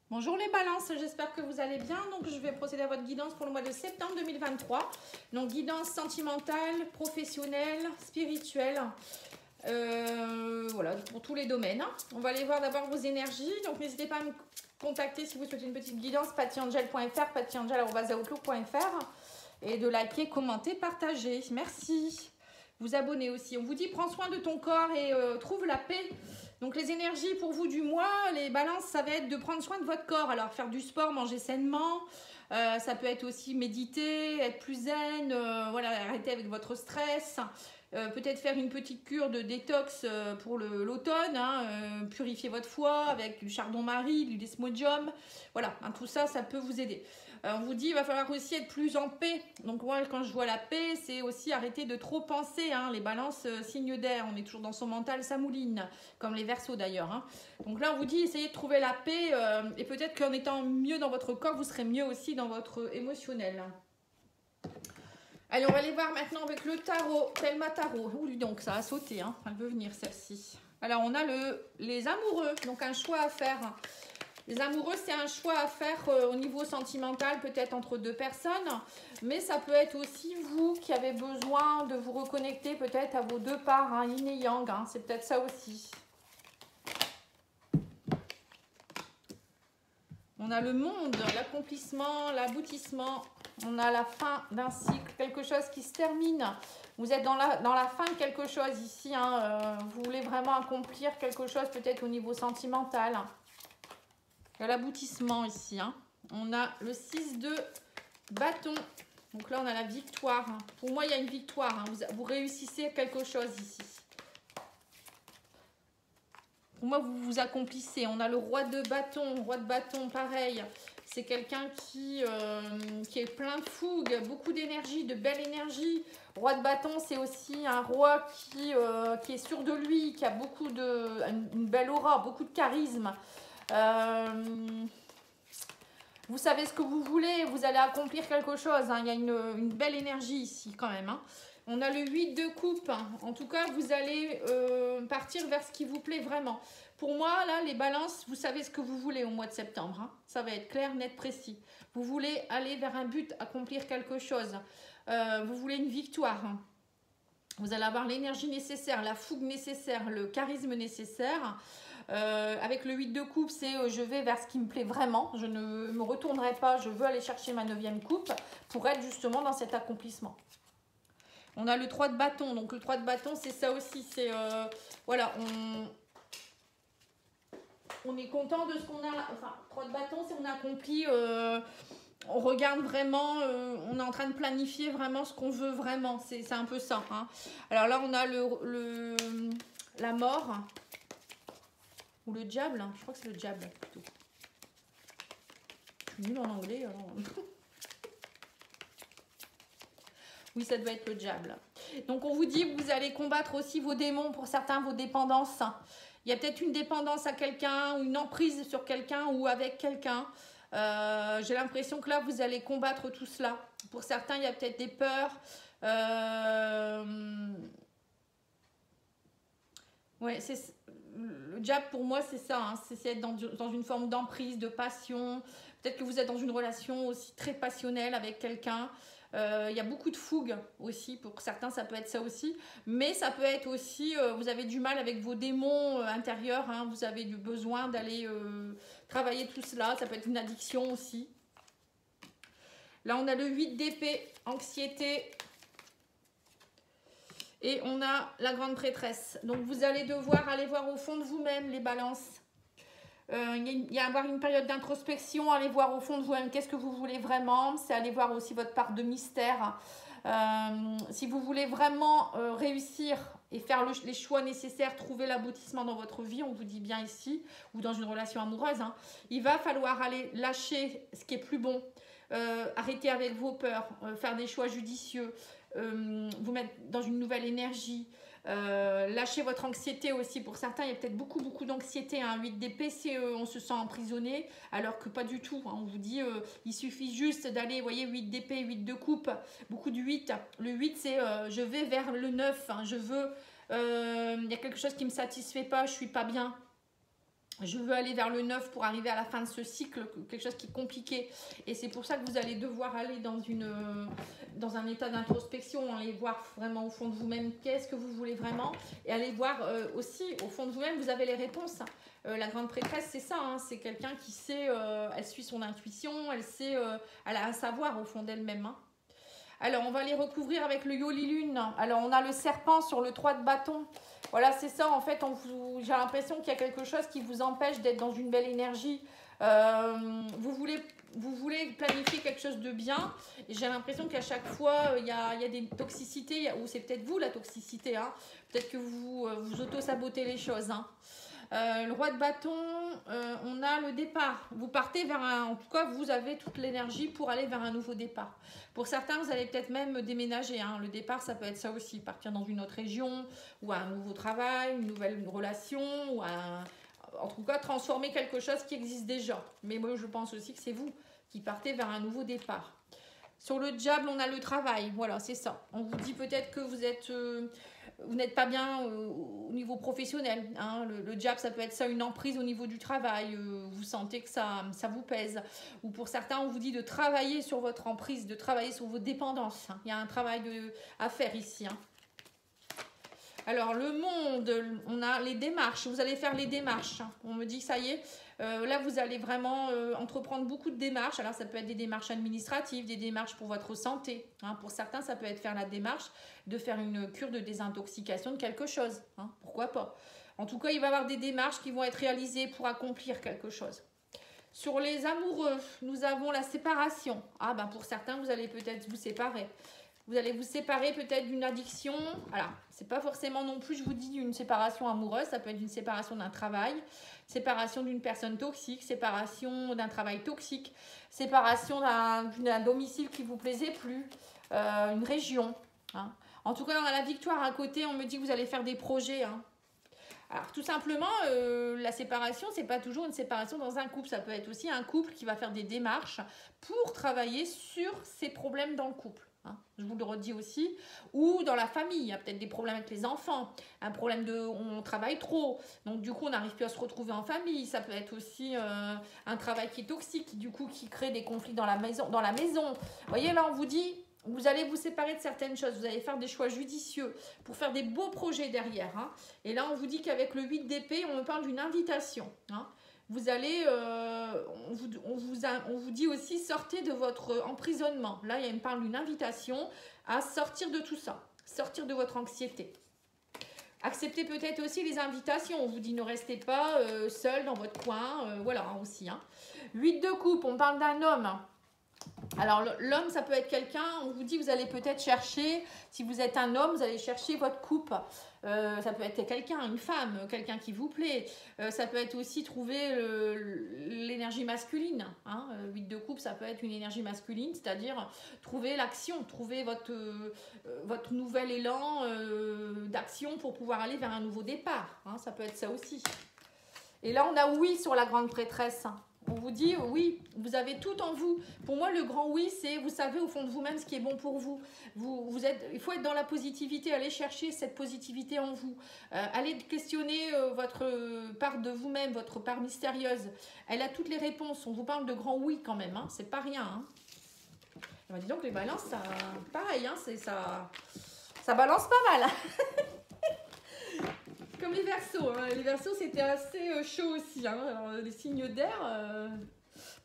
Bonjour les balances, j'espère que vous allez bien. Donc je vais procéder à votre guidance pour le mois de septembre 2023. Donc guidance sentimentale, professionnelle, spirituelle. Voilà, pour tous les domaines. On va aller voir d'abord vos énergies. Donc n'hésitez pas à me contacter si vous souhaitez une petite guidance, pattyangel.fr, pattyangel@outlook.fr, et de liker, commenter, partager. Merci. Vous abonner aussi. On vous dit prends soin de ton corps et trouve la paix. Donc les énergies pour vous du mois, les balances, ça va être de prendre soin de votre corps. Alors faire du sport, manger sainement, ça peut être aussi méditer, être plus zen, voilà, arrêter avec votre stress. Peut-être faire une petite cure de détox pour l'automne, purifier votre foie avec du chardon-marie, du desmodium. Voilà, tout ça, ça peut vous aider. On vous dit, il va falloir aussi être plus en paix. Donc moi, quand je vois la paix, c'est aussi arrêter de trop penser. Les balances, signes d'air, on est toujours dans son mental, ça mouline, comme les Verseaux d'ailleurs. Donc là, on vous dit, essayez de trouver la paix et peut-être qu'en étant mieux dans votre corps, vous serez mieux aussi dans votre émotionnel. Allez, on va aller voir maintenant avec le tarot, Thelma Tarot. Ouh, lui donc, ça a sauté, elle veut venir celle-ci. Alors, on a les amoureux, donc un choix à faire. Les amoureux, c'est un choix à faire au niveau sentimental, peut-être entre deux personnes, mais ça peut être aussi vous qui avez besoin de vous reconnecter peut-être à vos deux parts, yin et yang, c'est peut-être ça aussi. On a le monde, l'accomplissement, l'aboutissement, on a la fin d'un cycle, quelque chose qui se termine. Vous êtes dans la fin de quelque chose ici, vous voulez vraiment accomplir quelque chose peut-être au niveau sentimental. Il y a l'aboutissement ici. On a le 6 de bâton. Donc là, on a la victoire. Pour moi, il y a une victoire. Vous réussissez quelque chose ici. Pour moi, vous vous accomplissez. On a le roi de bâton. Roi de bâton, pareil. C'est quelqu'un qui est plein de fougue, beaucoup d'énergie, de belle énergie. Roi de bâton, c'est aussi un roi qui est sûr de lui, qui a une belle aura, beaucoup de charisme. Vous savez ce que vous voulez, vous allez accomplir quelque chose. Il y a une belle énergie ici quand même. On a le 8 de coupe. En tout cas, vous allez partir vers ce qui vous plaît vraiment. Pour moi, là, les balances, vous savez ce que vous voulez au mois de septembre. Ça va être clair, net, précis. Vous voulez aller vers un but, accomplir quelque chose. Vous voulez une victoire. Vous allez avoir l'énergie nécessaire, la fougue nécessaire, le charisme nécessaire. Avec le 8 de coupe, c'est je vais vers ce qui me plaît vraiment. Je ne me retournerai pas, je veux aller chercher ma 9e coupe pour être justement dans cet accomplissement. On a le 3 de bâton. Donc le 3 de bâton, c'est ça aussi. C'est voilà, on est content de ce qu'on a. Enfin, 3 de bâton, c'est on accomplit. On regarde vraiment, on est en train de planifier vraiment ce qu'on veut vraiment. C'est un peu ça. Alors là, on a la mort. Ou le diable, je crois que c'est le diable plutôt. Je suis nulle en anglais alors. Oui, ça doit être le diable. Donc on vous dit, vous allez combattre aussi vos démons, pour certains vos dépendances. Il y a peut-être une dépendance à quelqu'un, ou une emprise sur quelqu'un ou avec quelqu'un. J'ai l'impression que là, vous allez combattre tout cela. Pour certains, il y a peut-être des peurs. Ouais, le diable pour moi c'est ça, c'est être dans une forme d'emprise, de passion. Peut-être que vous êtes dans une relation aussi très passionnelle avec quelqu'un. Il y a beaucoup de fougue aussi, pour certains ça peut être ça aussi. Mais ça peut être aussi, vous avez du mal avec vos démons intérieurs, vous avez du besoin d'aller travailler tout cela. Ça peut être une addiction aussi. Là on a le 8 d'épée, anxiété. Et on a la grande prêtresse. Donc, vous allez devoir aller voir au fond de vous-même, les balances. Il y a avoir une période d'introspection, aller voir au fond de vous-même qu'est-ce que vous voulez vraiment. C'est aller voir aussi votre part de mystère. Si vous voulez vraiment réussir et faire les choix nécessaires, trouver l'aboutissement dans votre vie, on vous dit bien ici, ou dans une relation amoureuse, il va falloir aller lâcher ce qui est plus bon. Arrêter avec vos peurs, faire des choix judicieux. Vous mettre dans une nouvelle énergie, lâcher votre anxiété aussi. Pour certains, il y a peut-être beaucoup d'anxiété. 8 d'épée, c'est on se sent emprisonné, alors que pas du tout. On vous dit, il suffit juste d'aller, vous voyez, 8 d'épée, 8 de coupe, beaucoup de 8. Le 8, c'est je vais vers le 9, je veux, il y a quelque chose qui ne me satisfait pas, je suis pas bien. Je veux aller vers le 9 pour arriver à la fin de ce cycle, quelque chose qui est compliqué. Et c'est pour ça que vous allez devoir aller dans un état d'introspection, aller voir vraiment au fond de vous-même qu'est-ce que vous voulez vraiment. Et aller voir aussi au fond de vous-même, vous avez les réponses. La grande prêtresse, c'est ça, hein, c'est quelqu'un qui sait, elle suit son intuition, elle sait, elle a un savoir au fond d'elle-même. Hein. Alors, on va les recouvrir avec le Yoli Lune. Alors, on a le serpent sur le 3 de bâton. Voilà, c'est ça. En fait, j'ai l'impression qu'il y a quelque chose qui vous empêche d'être dans une belle énergie. Vous voulez planifier quelque chose de bien. Et j'ai l'impression qu'à chaque fois, il y a des toxicités. Ou c'est peut-être vous, la toxicité. Hein. Peut-être que vous auto-sabotez les choses. Hein. Le roi de bâton, on a le départ. Vous partez vers en tout cas, vous avez toute l'énergie pour aller vers un nouveau départ. Pour certains, vous allez peut-être même déménager. Hein. Le départ, ça peut être ça aussi, partir dans une autre région, ou un nouveau travail, une nouvelle relation, ou en tout cas, transformer quelque chose qui existe déjà. Mais moi, je pense aussi que c'est vous qui partez vers un nouveau départ. Sur le diable, on a le travail. Voilà, c'est ça. On vous dit peut-être que vous n'êtes pas bien au niveau professionnel. Hein. Le diable, ça peut être ça, une emprise au niveau du travail. Vous sentez que ça vous pèse. Ou pour certains, on vous dit de travailler sur votre emprise, de travailler sur vos dépendances. Hein. Il y a un travail à faire ici. Hein. Alors, le monde, on a les démarches. Vous allez faire les démarches. Hein. On me dit, ça y est, là, vous allez vraiment entreprendre beaucoup de démarches. Alors, ça peut être des démarches administratives, des démarches pour votre santé. Hein. Pour certains, ça peut être faire la démarche de faire une cure de désintoxication de quelque chose. Hein. Pourquoi pas? En tout cas, il va y avoir des démarches qui vont être réalisées pour accomplir quelque chose. Sur les amoureux, nous avons la séparation. Ah, ben pour certains, vous allez peut-être vous séparer. Vous allez vous séparer peut-être d'une addiction. Alors, c'est pas forcément non plus, je vous dis, une séparation amoureuse. Ça peut être une séparation d'un travail, séparation d'une personne toxique, séparation d'un travail toxique, séparation d'un domicile qui vous plaisait plus, une région. Hein. En tout cas, on a la victoire à côté. On me dit que vous allez faire des projets. Hein. Alors, tout simplement, la séparation, c'est pas toujours une séparation dans un couple. Ça peut être aussi un couple qui va faire des démarches pour travailler sur ses problèmes dans le couple. Hein, je vous le redis aussi, ou dans la famille, il y a peut-être des problèmes avec les enfants, un problème on travaille trop, donc du coup on n'arrive plus à se retrouver en famille, ça peut être aussi un travail qui est toxique, du coup qui crée des conflits dans la maison. Vous voyez là on vous dit, vous allez vous séparer de certaines choses, vous allez faire des choix judicieux pour faire des beaux projets derrière. Hein, et là on vous dit qu'avec le 8 d'épée, on me parle d'une invitation. Hein, vous allez, on vous dit aussi, sortez de votre emprisonnement. Là, il me parle d'une invitation à sortir de tout ça, sortir de votre anxiété. Acceptez peut-être aussi les invitations. On vous dit ne restez pas seul dans votre coin. Voilà aussi. Hein. 8 de coupe, on parle d'un homme. Alors l'homme, ça peut être quelqu'un, on vous dit vous allez peut-être chercher, si vous êtes un homme, vous allez chercher votre coupe. Ça peut être quelqu'un, une femme, quelqu'un qui vous plaît. Ça peut être aussi trouver l'énergie masculine. Hein. 8 de coupe, ça peut être une énergie masculine, c'est-à-dire trouver l'action, trouver votre nouvel élan d'action pour pouvoir aller vers un nouveau départ. Hein. Ça peut être ça aussi. Et là, on a oui sur la grande prêtresse. On vous dit, oui, vous avez tout en vous. Pour moi, le grand oui, c'est, vous savez au fond de vous-même ce qui est bon pour vous. Il faut être dans la positivité, aller chercher cette positivité en vous. Allez questionner votre part de vous-même, votre part mystérieuse. Elle a toutes les réponses. On vous parle de grand oui quand même, hein. C'est pas rien. Hein. Ben, dis donc, les balances, ça, pareil, hein, ça balance pas mal. Comme les Verseaux. Hein. Les Verseaux, c'était assez chaud aussi. Hein. Alors, les signes d'air,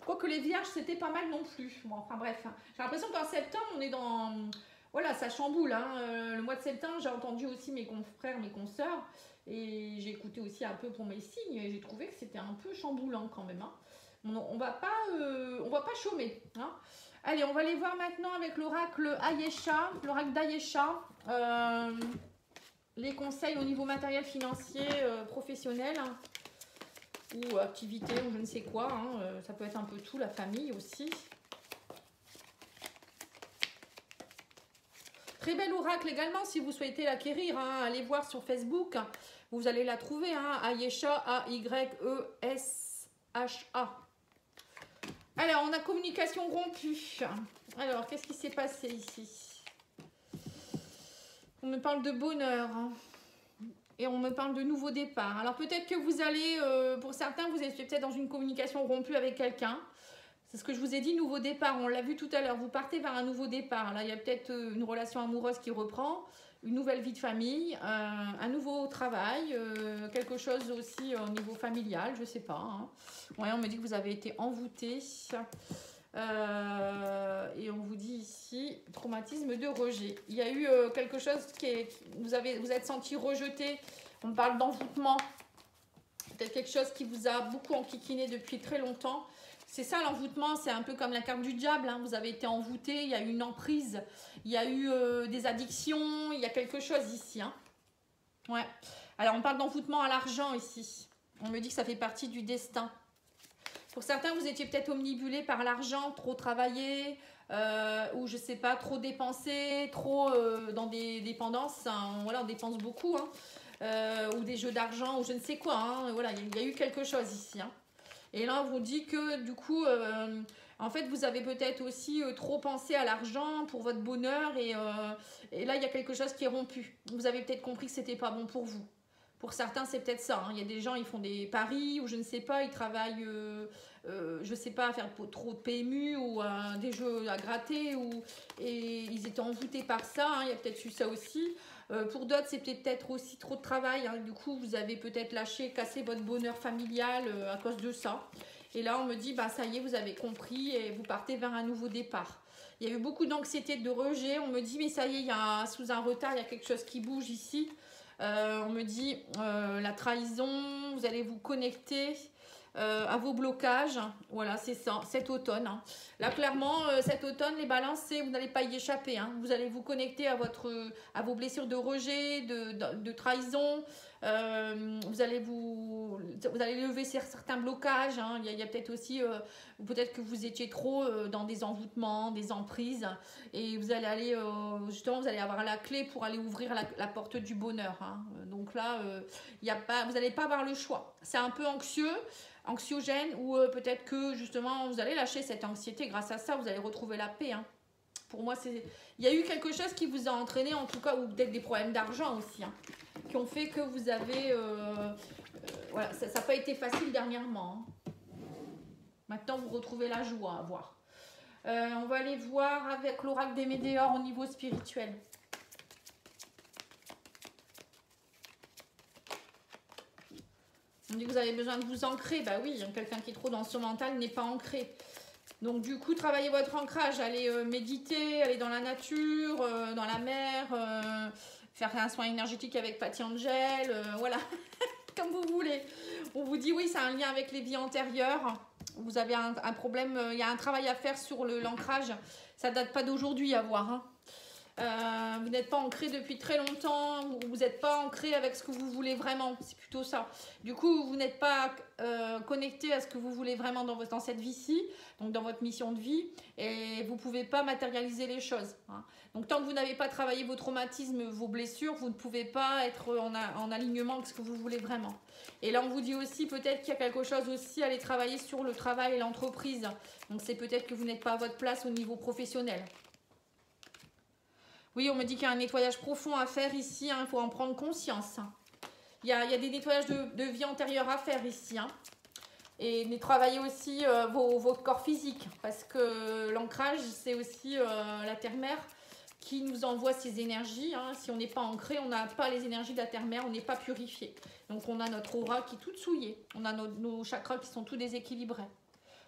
quoique les Vierges, c'était pas mal non plus. Bon, enfin bref. Hein. J'ai l'impression qu'en septembre, on est dans... Voilà, ça chamboule. Hein. Le mois de septembre, j'ai entendu aussi mes confrères, mes consoeurs. Et j'ai écouté aussi un peu pour mes signes. Et j'ai trouvé que c'était un peu chamboulant quand même. Hein. On va pas chômer. Hein. Allez, on va aller voir maintenant avec l'oracle Ayesha. L'oracle d'Ayesha. Les conseils au niveau matériel, financier, professionnel, hein, ou activité, ou je ne sais quoi. Hein, ça peut être un peu tout, la famille aussi. Très bel oracle également, si vous souhaitez l'acquérir, hein, allez voir sur Facebook. Vous allez la trouver, hein, Ayesha, A-Y-E-S-H-A. Alors, on a communication rompue. Alors, qu'est-ce qui s'est passé ici ? On me parle de bonheur. Hein. Et on me parle de nouveau départ. Alors peut-être que vous allez, pour certains, vous êtes peut-être dans une communication rompue avec quelqu'un. C'est ce que je vous ai dit, nouveau départ. On l'a vu tout à l'heure. Vous partez vers un nouveau départ. Là, il y a peut-être une relation amoureuse qui reprend, une nouvelle vie de famille, un nouveau travail, quelque chose aussi au niveau familial, je ne sais pas. Hein. Ouais, on me dit que vous avez été envoûté. Et on vous dit ici, traumatisme de rejet. Il y a eu quelque chose vous êtes senti rejeté. On parle d'envoûtement. Peut-être quelque chose qui vous a beaucoup enquiquiné depuis très longtemps. C'est ça l'envoûtement, c'est un peu comme la carte du diable. Hein. Vous avez été envoûté, il y a eu une emprise, il y a eu des addictions, il y a quelque chose ici. Hein. Ouais. Alors on parle d'envoûtement à l'argent ici. On me dit que ça fait partie du destin. Pour certains, vous étiez peut-être omnibulé par l'argent, trop travaillé, ou je sais pas, trop dépensé, trop dans des dépendances. Hein, voilà, on dépense beaucoup, hein, ou des jeux d'argent, ou je ne sais quoi. Hein, voilà, il y a eu quelque chose ici. Hein. Et là, on vous dit que du coup, en fait, vous avez peut-être aussi trop pensé à l'argent pour votre bonheur, et là, il y a quelque chose qui est rompu. Vous avez peut-être compris que c'était pas bon pour vous. Pour certains, c'est peut-être ça. Hein. Il y a des gens, ils font des paris ou je ne sais pas, ils travaillent, je ne sais pas, à faire trop de PMU ou des jeux à gratter et ils étaient envoûtés par ça. Hein. Il y a peut-être eu ça aussi. Pour d'autres, c'est peut-être aussi trop de travail. Hein. Du coup, vous avez peut-être lâché, cassé votre bonheur familial à cause de ça. Et là, on me dit, bah, ça y est, vous avez compris et vous partez vers un nouveau départ. Il y a eu beaucoup d'anxiété, de rejet. On me dit, mais ça y est, sous un retard, il y a quelque chose qui bouge ici. On me dit la trahison, vous allez vous connecter à vos blocages. Voilà, c'est ça, cet automne. Hein. Là, clairement, cet automne, les balances, vous n'allez pas y échapper. Hein. Vous allez vous connecter à vos blessures de rejet, de trahison. Vous allez lever certains blocages. Hein. Il y a peut-être aussi, peut-être que vous étiez trop dans des envoûtements, des emprises. Et vous allez aller, justement, vous allez avoir la clé pour aller ouvrir la porte du bonheur. Hein. Donc là, vous n'allez pas avoir le choix. C'est un peu anxiogène, ou peut-être que justement, vous allez lâcher cette anxiété. Grâce à ça, vous allez retrouver la paix. Hein. Pour moi, il y a eu quelque chose qui vous a entraîné, en tout cas, ou peut-être des problèmes d'argent aussi, hein, qui ont fait que vous avez... voilà, ça n'a pas été facile dernièrement. Hein. Maintenant, vous retrouvez la joie à voir. On va aller voir avec l'oracle des Médéors au niveau spirituel. On dit que vous avez besoin de vous ancrer. Bah oui, quelqu'un qui est trop dans son mental n'est pas ancré. Donc du coup, travaillez votre ancrage. Allez méditer, allez dans la nature, dans la mer, faire un soin énergétique avec Patty Angel, voilà, comme vous voulez. On vous dit oui, c'est un lien avec les vies antérieures. Vous avez un problème, il y a un travail à faire sur l'ancrage. Ça ne date pas d'aujourd'hui à voir. Hein. Vous n'êtes pas ancré depuis très longtemps, vous n'êtes pas ancré avec ce que vous voulez vraiment, c'est plutôt ça. Du coup, vous n'êtes pas connecté à ce que vous voulez vraiment dans cette vie-ci, donc dans votre mission de vie, et vous ne pouvez pas matérialiser les choses. Hein. Donc tant que vous n'avez pas travaillé vos traumatismes, vos blessures, vous ne pouvez pas être en alignement avec ce que vous voulez vraiment. Et là, on vous dit aussi peut-être qu'il y a quelque chose aussi à aller travailler sur le travail et l'entreprise. Donc c'est peut-être que vous n'êtes pas à votre place au niveau professionnel. Oui, on me dit qu'il y a un nettoyage profond à faire ici, il faut en prendre conscience. Il y a des nettoyages de vie antérieure à faire ici. Hein. Et travailler aussi votre corps physique, parce que l'ancrage, c'est aussi la terre-mère qui nous envoie ces énergies. Hein. Si on n'est pas ancré, on n'a pas les énergies de la terre-mère, on n'est pas purifié. Donc on a notre aura qui est toute souillée, on a nos chakras qui sont tous déséquilibrés.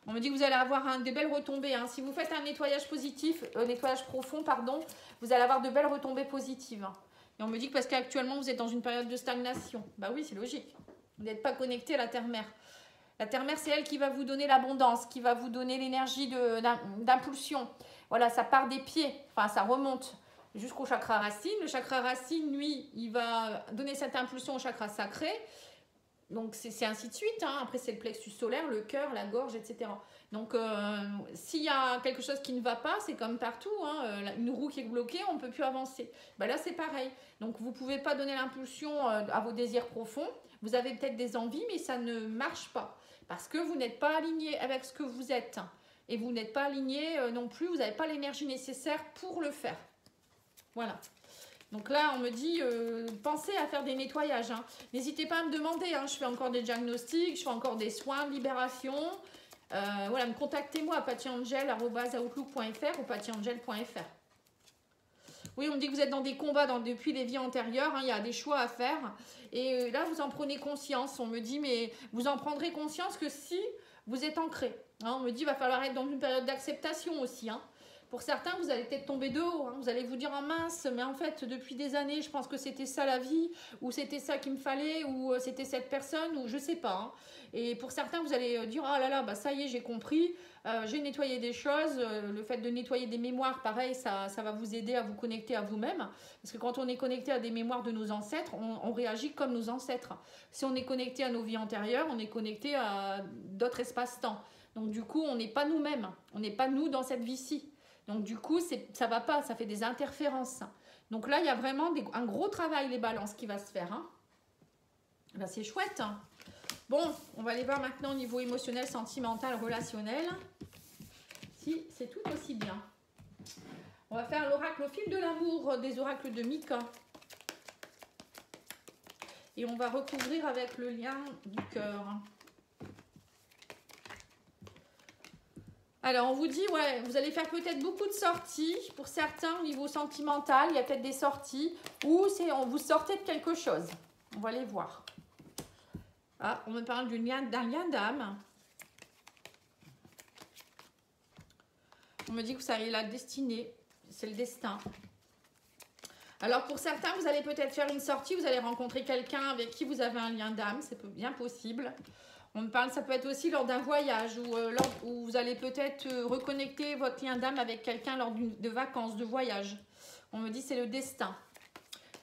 On me dit que vous allez avoir de belles retombées. Hein. Si vous faites un nettoyage positif, nettoyage profond, pardon, vous allez avoir de belles retombées positives. Et on me dit que parce qu'actuellement, vous êtes dans une période de stagnation. Bah oui, c'est logique. Vous n'êtes pas connecté à la terre-mère. La terre-mère, c'est elle qui va vous donner l'abondance, qui va vous donner l'énergie d'impulsion. Voilà, ça part des pieds, enfin ça remonte jusqu'au chakra racine. Le chakra racine, lui, il va donner cette impulsion au chakra sacré. Donc, c'est ainsi de suite. Hein. Après, c'est le plexus solaire, le cœur, la gorge, etc. Donc, s'il y a quelque chose qui ne va pas, c'est comme partout. Hein. Une roue qui est bloquée, on ne peut plus avancer. Ben là, c'est pareil. Donc, vous ne pouvez pas donner l'impulsion à vos désirs profonds. Vous avez peut-être des envies, mais ça ne marche pas. Parce que vous n'êtes pas aligné avec ce que vous êtes. Et vous n'êtes pas aligné non plus. Vous n'avez pas l'énergie nécessaire pour le faire. Voilà. Donc là, on me dit, pensez à faire des nettoyages. Hein. N'hésitez pas à me demander. Hein. Je fais encore des diagnostics, je fais encore des soins de libération. Voilà, contactez-moi à pattyangel@outlook.fr ou pattyangel.fr. Oui, on me dit que vous êtes dans des combats depuis les vies antérieures. Hein, il y a des choix à faire. Et là, vous en prenez conscience. On me dit, mais vous en prendrez conscience que si vous êtes ancré. Hein, on me dit, il va falloir être dans une période d'acceptation aussi. Hein. Pour certains, vous allez peut-être tomber de haut. Hein. Vous allez vous dire, oh mince, mais en fait, depuis des années, je pense que c'était ça la vie, ou c'était ça qu'il me fallait, ou c'était cette personne, ou je sais pas. Hein. Et pour certains, vous allez dire, oh là là, bah ça y est, j'ai compris, j'ai nettoyé des choses. Le fait de nettoyer des mémoires, pareil, ça va vous aider à vous connecter à vous-même. Parce que quand on est connecté à des mémoires de nos ancêtres, on réagit comme nos ancêtres. Si on est connecté à nos vies antérieures, on est connecté à d'autres espaces-temps. Donc du coup, on n'est pas nous-mêmes, on n'est pas nous dans cette vie-ci. Donc du coup, ça va pas, ça fait des interférences. Donc là, il y a vraiment un gros travail, les balances, qui va se faire. Hein. Ben, c'est chouette. Hein. Bon, on va aller voir maintenant au niveau émotionnel, sentimental, relationnel. Si, c'est tout aussi bien. On va faire l'oracle au fil de l'amour des oracles de Mika. Et on va recouvrir avec le lien du cœur. Alors, on vous dit, ouais, vous allez faire peut-être beaucoup de sorties. Pour certains, au niveau sentimental, il y a peut-être des sorties où vous sortez de quelque chose. On va les voir. Ah, on me parle d'un lien d'âme. On me dit que vous savez la destinée. C'est le destin. Alors, pour certains, vous allez peut-être faire une sortie. Vous allez rencontrer quelqu'un avec qui vous avez un lien d'âme. C'est bien possible. On me parle, ça peut être aussi lors d'un voyage où vous allez peut-être reconnecter votre lien d'âme avec quelqu'un lors de vacances, de voyage. On me dit c'est le destin.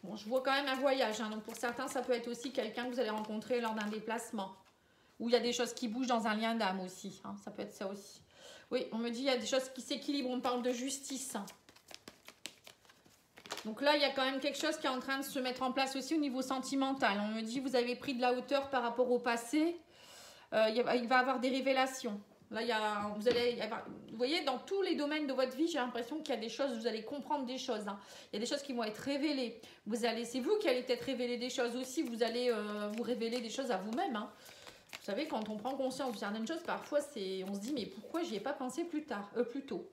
Bon, je vois quand même un voyage. Hein, donc pour certains, ça peut être aussi quelqu'un que vous allez rencontrer lors d'un déplacement. Où il y a des choses qui bougent dans un lien d'âme aussi. Hein, ça peut être ça aussi. Oui, on me dit il y a des choses qui s'équilibrent. On parle de justice. Donc là, il y a quand même quelque chose qui est en train de se mettre en place aussi au niveau sentimental. On me dit vous avez pris de la hauteur par rapport au passé. Il va y avoir des révélations. Là, vous voyez, dans tous les domaines de votre vie, j'ai l'impression qu'il y a des choses, vous allez comprendre des choses. Hein. Il y a des choses qui vont être révélées. C'est vous qui allez peut-être révéler des choses aussi. Vous allez vous révéler des choses à vous-même. Hein. Vous savez, quand on prend conscience de certaines choses, parfois, on se dit, mais pourquoi j'y ai pas pensé plus tôt.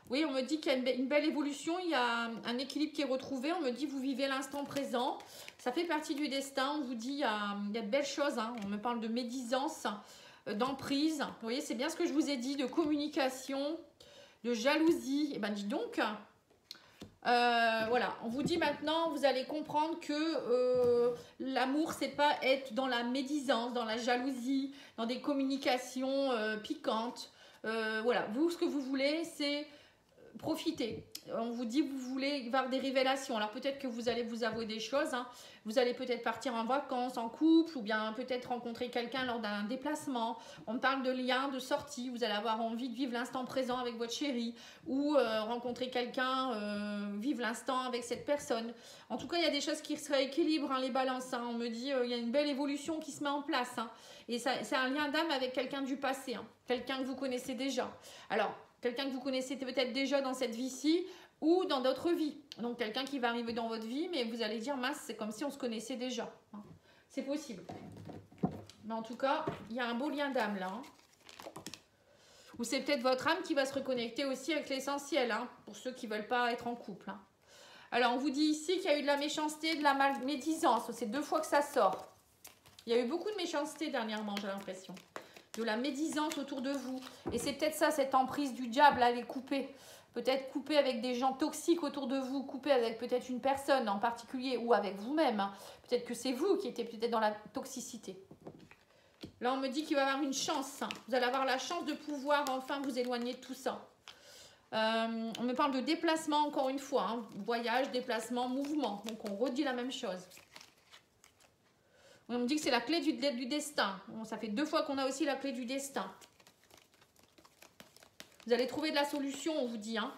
Oui, on me dit qu'il y a une belle évolution, il y a un équilibre qui est retrouvé. On me dit, vous vivez l'instant présent. Ça fait partie du destin. On vous dit, il y a de belles choses. Hein. On me parle de médisance, d'emprise. Vous voyez, c'est bien ce que je vous ai dit, de communication, de jalousie. Et ben, dis donc, voilà. On vous dit maintenant, vous allez comprendre que l'amour, c'est pas être dans la médisance, dans la jalousie, dans des communications piquantes. Voilà, vous, ce que vous voulez, c'est profitez. On vous dit vous voulez avoir des révélations. Alors peut-être que vous allez vous avouer des choses. Hein. Vous allez peut-être partir en vacances, en couple, ou bien peut-être rencontrer quelqu'un lors d'un déplacement. On parle de liens, de sorties. Vous allez avoir envie de vivre l'instant présent avec votre chéri, ou rencontrer quelqu'un, vivre l'instant avec cette personne. En tout cas, il y a des choses qui se rééquilibrent, hein, les balances. Hein. On me dit il y a une belle évolution qui se met en place. Hein. Et c'est un lien d'âme avec quelqu'un du passé, hein. Quelqu'un que vous connaissez déjà. Alors, quelqu'un que vous connaissez peut-être déjà dans cette vie-ci ou dans d'autres vies. Donc, quelqu'un qui va arriver dans votre vie, mais vous allez dire, mince, c'est comme si on se connaissait déjà. Hein. C'est possible. Mais en tout cas, il y a un beau lien d'âme là. Hein. Ou c'est peut-être votre âme qui va se reconnecter aussi avec l'essentiel, hein, pour ceux qui ne veulent pas être en couple. Hein. Alors, on vous dit ici qu'il y a eu de la méchanceté, de la médisance. C'est 2 fois que ça sort. Il y a eu beaucoup de méchanceté dernièrement, j'ai l'impression. De la médisance autour de vous. Et c'est peut-être ça, cette emprise du diable, à les couper. Peut-être couper avec des gens toxiques autour de vous, couper avec peut-être une personne en particulier ou avec vous-même. Hein. Peut-être que c'est vous qui étiez peut-être dans la toxicité. Là, on me dit qu'il va y avoir une chance. Hein. Vous allez avoir la chance de pouvoir enfin vous éloigner de tout ça. On me parle de déplacement encore une fois. Hein. Voyage, déplacement, mouvement. Donc, on redit la même chose. On me dit que c'est la clé du destin. Bon, ça fait 2 fois qu'on a aussi la clé du destin. Vous allez trouver de la solution, on vous dit. Hein.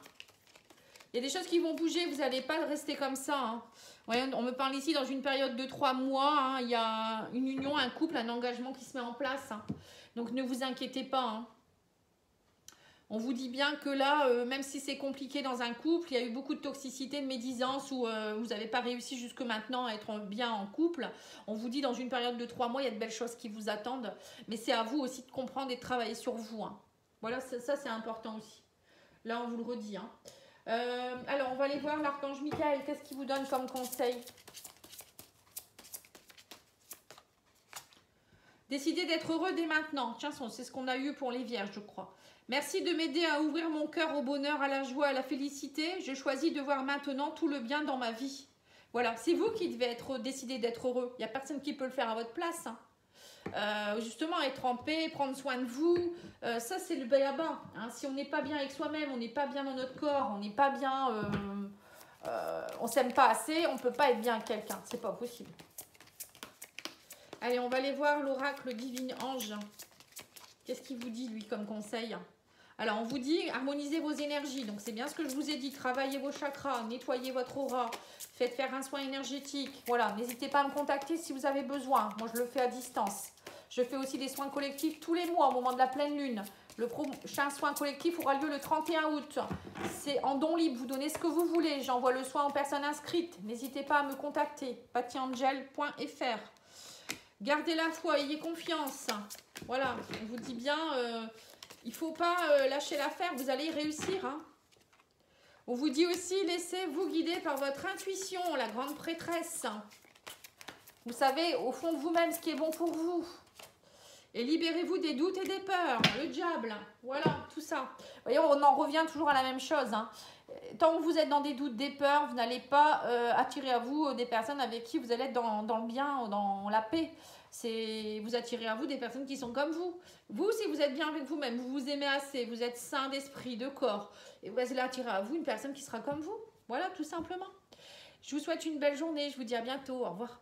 Il y a des choses qui vont bouger, vous n'allez pas rester comme ça. Hein. Ouais, on me parle ici dans une période de 3 mois. Hein, il y a une union, un couple, un engagement qui se met en place. Hein. Donc ne vous inquiétez pas. Hein. On vous dit bien que là, même si c'est compliqué dans un couple, il y a eu beaucoup de toxicité, de médisance où vous n'avez pas réussi jusque maintenant à être bien en couple. On vous dit dans une période de 3 mois, il y a de belles choses qui vous attendent. Mais c'est à vous aussi de comprendre et de travailler sur vous. Hein. Voilà, ça c'est important aussi. Là, on vous le redit. Hein. Alors, on va aller voir l'archange Michael. Qu'est-ce qu'il vous donne comme conseil? Décidez d'être heureux dès maintenant. Tiens, c'est ce qu'on a eu pour les vierges, je crois. Merci de m'aider à ouvrir mon cœur au bonheur, à la joie, à la félicité. Je choisis de voir maintenant tout le bien dans ma vie. Voilà, c'est vous qui devez décider d'être heureux. Il n'y a personne qui peut le faire à votre place. Hein. Justement, être en paix, prendre soin de vous, ça c'est le b.a.-ba. Hein. Si on n'est pas bien avec soi-même, on n'est pas bien dans notre corps, on n'est pas bien, on s'aime pas assez, on ne peut pas être bien avec quelqu'un. C'est pas possible. Allez, on va aller voir l'oracle divin ange. Qu'est-ce qu'il vous dit, lui, comme conseil? Alors, on vous dit, harmonisez vos énergies. Donc, c'est bien ce que je vous ai dit. Travaillez vos chakras, nettoyez votre aura, faites faire un soin énergétique. Voilà, n'hésitez pas à me contacter si vous avez besoin. Moi, je le fais à distance. Je fais aussi des soins collectifs tous les mois au moment de la pleine lune. Le prochain soin collectif aura lieu le 31 août. C'est en don libre, vous donnez ce que vous voulez. J'envoie le soin aux personnes inscrites. N'hésitez pas à me contacter. patiangel.fr. Gardez la foi, ayez confiance. Voilà, on vous dit bien... il ne faut pas lâcher l'affaire, vous allez y réussir. Hein. On vous dit aussi, laissez-vous guider par votre intuition, la grande prêtresse. Vous savez, au fond de vous-même, ce qui est bon pour vous. Et libérez-vous des doutes et des peurs. Le diable, voilà, tout ça. Vous voyez, on en revient toujours à la même chose. Hein. Tant que vous êtes dans des doutes, des peurs, vous n'allez pas attirer à vous des personnes avec qui vous allez être dans le bien, dans la paix. Vous attirez à vous des personnes qui sont comme vous. Vous, si vous êtes bien avec vous-même, vous vous aimez assez, vous êtes sain d'esprit, de corps, et vous allez attirer à vous une personne qui sera comme vous. Voilà, tout simplement. Je vous souhaite une belle journée. Je vous dis à bientôt. Au revoir.